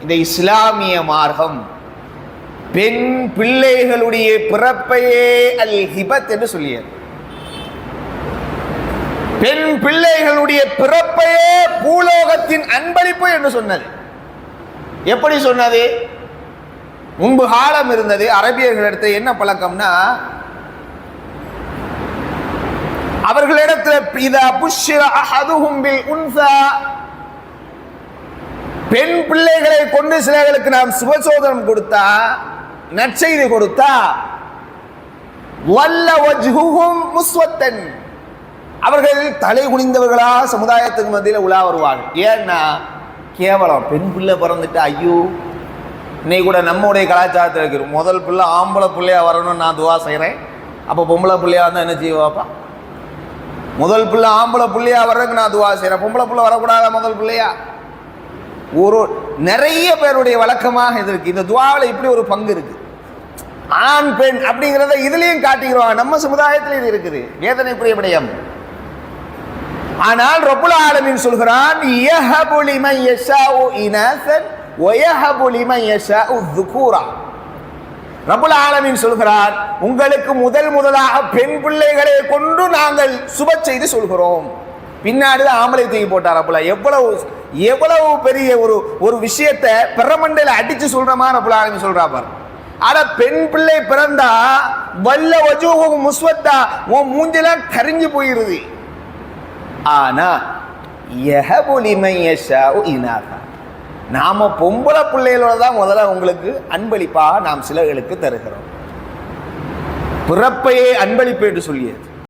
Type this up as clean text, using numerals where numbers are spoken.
இந்த இஸ்லாமிய மார்க்கம் பெண் பிள்ளைகளுடைய பிறப்பையே அல் ஹிபத் என்று சொல்லியது. பெண் பிள்ளைகளுடைய பிறப்பையே பூலோகத்தின் அன்பளிப்பு என்று சொன்னது. எப்படி சொன்னது? முன்பு காலம் இருந்தது, அரபியர்களிடத்து என்ன பழக்கம்னா, அவர்களிடத்தில் பெண் பிள்ளைகளை கொண்டு சிலர்களுக்கு நாம் சுபசோதனம் கொடுத்தா, நற்செய்தி கொடுத்தா, வல்ல வஜ்ஹுஹும் முஸ்வத்தன், அவர்கள் தலை குனிந்தவர்களா சமுதாயத்துக்கு மத்தியில் உலா வருவார்கள். ஏன்னா கேவலம் பெண் பிள்ளை பிறந்துட்டு, ஐயோ இன்னைக்கு கூட நம்முடைய கலாச்சாரத்தில் இருக்கிற முதல் பிள்ளை ஆம்பளை பிள்ளையா வரணும்னு நான் துவா செய்கிறேன். அப்போ பொம்பளை பிள்ளையா இருந்தால் என்ன செய்வாப்பா? முதல் பிள்ளை ஆம்பளை பிள்ளையா வர்றதுக்கு நான் துவா செய்கிறேன். பொம்பளை பிள்ளை வரக்கூடாதா முதல் பிள்ளையா? ஒரு நிறைய பேருடைய வழக்கமாக இது இருக்கு. இந்த துவாவில் இப்படி ஒரு பங்கு இருக்கு. ஆண் பெண் அப்படிங்கிறத இதுலயும் காட்டிக்கிறோம். நம்ம சமுதாயத்தில் இது இருக்குது, வேதனைக்குரிய விடயம். ஆனால் ரப்புல் ஆலமீன் சொல்கிறான், யஹபு லிமன் யஷாஉ இனாஸன் வ யஹபு லிமன் யஷாஉ ذுகூரா. ரப்புல் ஆலமீன் சொல்கிறான், உங்களுக்கு முதலாக பெண் பிள்ளைகளை கொண்டு நாங்கள் சுப செய்தி சொல்கிறோம். பின்னாடி ஆம்பளை தூக்கி போட்டார். ரப்புல் எவ்வளவு பெரிய ஒரு விஷயத்தை பெரமண்டையில அடிச்சு சொல்றமா ரப்புல் ஆலமீன் சொல்றா பாரு. ஆனா பெண் பிள்ளை பிறந்தா வல்ல வஜூஹு முஸ்வத்தா, உன் மூஞ்செல்லாம் கரிஞ்சு போயிருது. ஆனா யஹபு லிமன் யஷாஉ இனாஸா, நாம பொம்பளை பிள்ளைகளோட தான் முதல்ல உங்களுக்கு அன்பளிப்பாக நாம் சிலர்களுக்கு தருகிறோம். பிறப்பையே அன்பளிப்பு என்று சொல்லியது.